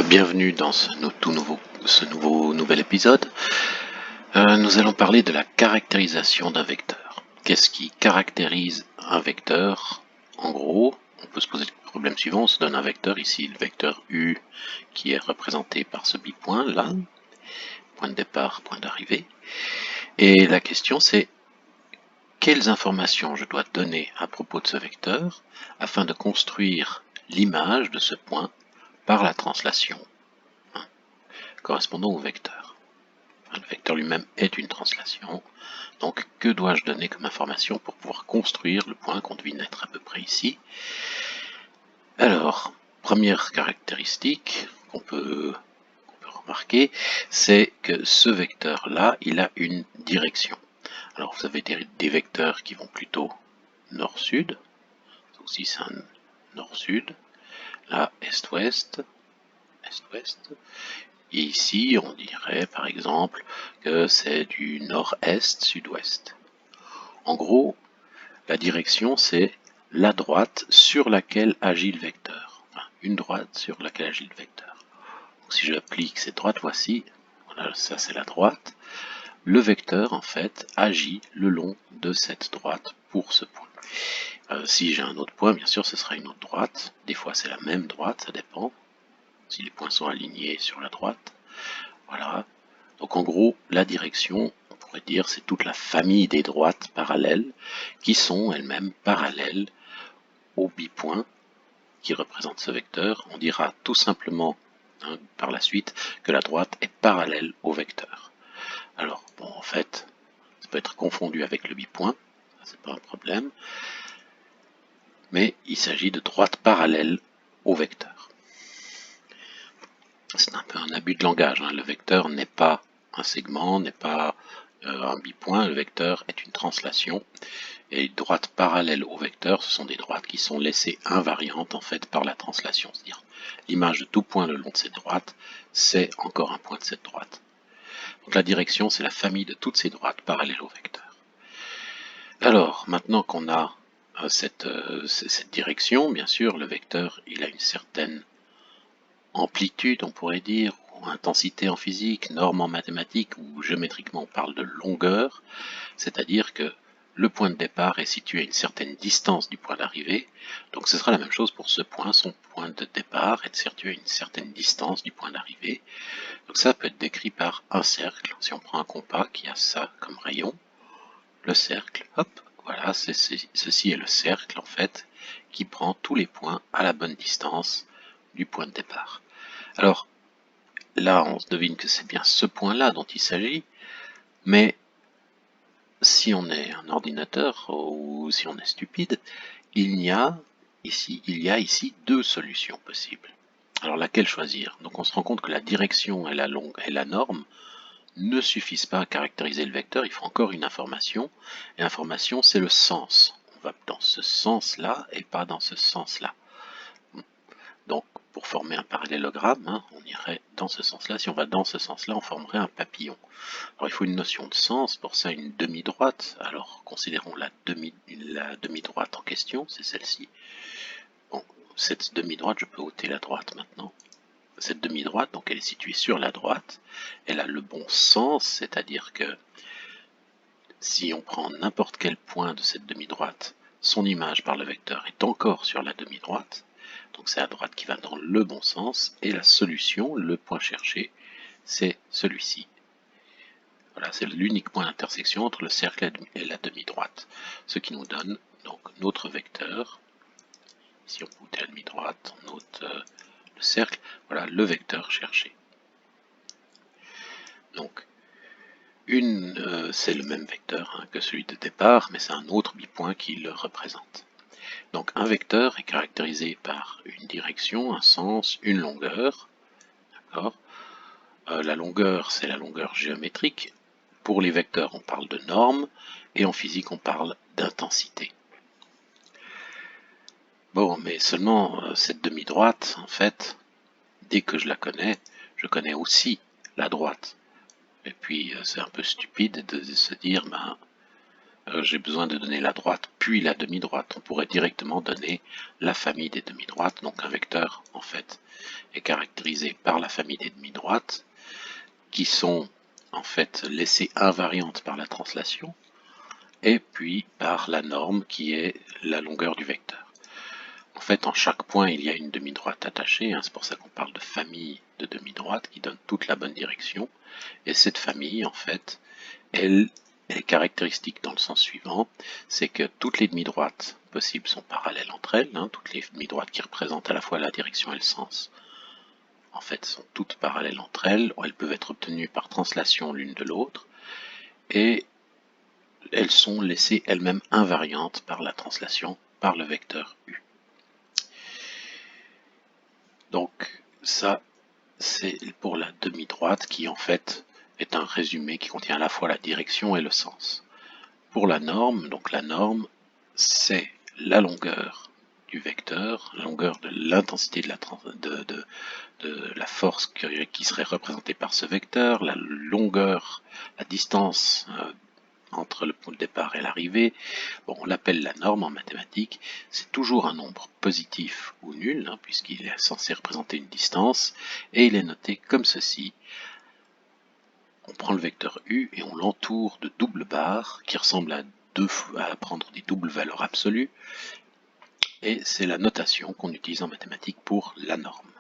Bienvenue dans ce nouvel épisode. Nous allons parler de la caractérisation d'un vecteur. Qu'est-ce qui caractérise un vecteur? En gros, on peut se poser le problème suivant. On se donne un vecteur, ici le vecteur U, qui est représenté par ce bipoint là, point de départ, point d'arrivée. Et la question c'est, quelles informations je dois donner à propos de ce vecteur afin de construire l'image de ce point par la translation correspondant au vecteur. Le vecteur lui-même est une translation. Donc, que dois-je donner comme information pour pouvoir construire le point qu'on devine être à peu près ici? Alors, première caractéristique qu'on peut remarquer, c'est que ce vecteur-là, il a une direction. Alors, vous avez des vecteurs qui vont plutôt nord-sud. Aussi, c'est un nord-sud. Là, est-ouest. Est-ouest. Et ici, on dirait par exemple que c'est du nord-est, sud-ouest. En gros, la direction, c'est la droite sur laquelle agit le vecteur. Enfin, une droite sur laquelle agit le vecteur. Donc, si j'applique cette droite, voici, voilà, ça c'est la droite. Le vecteur, en fait, agit le long de cette droite pour ce point. Si j'ai un autre point, bien sûr, ce sera une autre droite. Des fois, c'est la même droite, ça dépend. Si les points sont alignés sur la droite. Voilà. Donc en gros, la direction, on pourrait dire, c'est toute la famille des droites parallèles qui sont elles-mêmes parallèles au bipoint qui représente ce vecteur. On dira tout simplement par la suite que la droite est parallèle au vecteur. Alors, bon, en fait, ça peut être confondu avec le bipoint, c'est pas un problème, mais il s'agit de droites parallèles au vecteur. C'est un peu un abus de langage, hein. Le vecteur n'est pas un segment, n'est pas un bipoint, le vecteur est une translation, et les droites parallèles au vecteur, ce sont des droites qui sont laissées invariantes en fait par la translation, c'est-à-dire l'image de tout point le long de cette droite, c'est encore un point de cette droite. Donc la direction, c'est la famille de toutes ces droites parallèles au vecteur. Alors, maintenant qu'on a cette direction, bien sûr, le vecteur, il a une certaine amplitude, on pourrait dire, ou intensité en physique, norme en mathématiques, ou géométriquement on parle de longueur, c'est-à-dire que le point de départ est situé à une certaine distance du point d'arrivée, donc ce sera la même chose pour ce point, son point de départ est situé à une certaine distance du point d'arrivée, donc ça peut être décrit par un cercle, si on prend un compas qui a ça comme rayon, le cercle, hop, voilà, ceci est le cercle en fait, qui prend tous les points à la bonne distance du point de départ. Alors, là, on se devine que c'est bien ce point-là dont il s'agit, mais si on est un ordinateur ou si on est stupide, il y a ici deux solutions possibles. Alors, laquelle choisir? Donc, on se rend compte que la direction et la norme ne suffisent pas à caractériser le vecteur, il faut encore une information, et l'information, c'est le sens. On va dans ce sens-là et pas dans ce sens-là. Donc, pour former un parallélogramme, on irait dans ce sens-là. Si on va dans ce sens-là, on formerait un papillon. Alors, il faut une notion de sens, pour ça une demi-droite. Alors, considérons la demi-droite en question, c'est celle-ci. Bon, cette demi-droite, je peux ôter la droite maintenant. Cette demi-droite, donc elle est située sur la droite, elle a le bon sens, c'est-à-dire que si on prend n'importe quel point de cette demi-droite, son image par le vecteur est encore sur la demi-droite, donc c'est la droite qui va dans le bon sens, et la solution, le point cherché, c'est celui-ci. Voilà, c'est l'unique point d'intersection entre le cercle et la demi-droite, ce qui nous donne donc notre vecteur. Si on ôte la demi-droite, on ôte le cercle, voilà le vecteur cherché. Donc, c'est le même vecteur que celui de départ, mais c'est un autre bipoint qui le représente. Donc un vecteur est caractérisé par une direction, un sens, une longueur. D'accord. La longueur, c'est la longueur géométrique. Pour les vecteurs, on parle de norme, et en physique, on parle d'intensité. Bon, mais seulement cette demi-droite, en fait, dès que je la connais, je connais aussi la droite. Et puis, c'est un peu stupide de se dire, j'ai besoin de donner la droite puis la demi-droite. On pourrait directement donner la famille des demi-droites, donc un vecteur, en fait, est caractérisées par la famille des demi-droites, qui sont en fait laissées invariantes par la translation, et puis par la norme qui est la longueur du vecteur. En fait, en chaque point, il y a une demi-droite attachée, hein, c'est pour ça qu'on parle de famille de demi-droites qui donne toute la bonne direction, et cette famille, en fait, elle est caractéristique dans le sens suivant, c'est que toutes les demi-droites possibles sont parallèles entre elles, hein, toutes les demi-droites qui représentent à la fois la direction et le sens, en fait, sont toutes parallèles entre elles, elles peuvent être obtenues par translation l'une de l'autre, et elles sont laissées elles-mêmes invariantes par la translation par le vecteur U. Donc ça, c'est pour la demi-droite qui en fait est un résumé qui contient à la fois la direction et le sens. Pour la norme, donc la norme, c'est la longueur du vecteur, la longueur de l'intensité de la force qui serait représentée par ce vecteur, la longueur, la distance entre le point de départ et l'arrivée. Bon, on l'appelle la norme en mathématiques, c'est toujours un nombre positif ou nul, hein, puisqu'il est censé représenter une distance, et il est noté comme ceci. On prend le vecteur U et on l'entoure de doubles barres qui ressemblent à prendre des doubles valeurs absolues, et c'est la notation qu'on utilise en mathématiques pour la norme.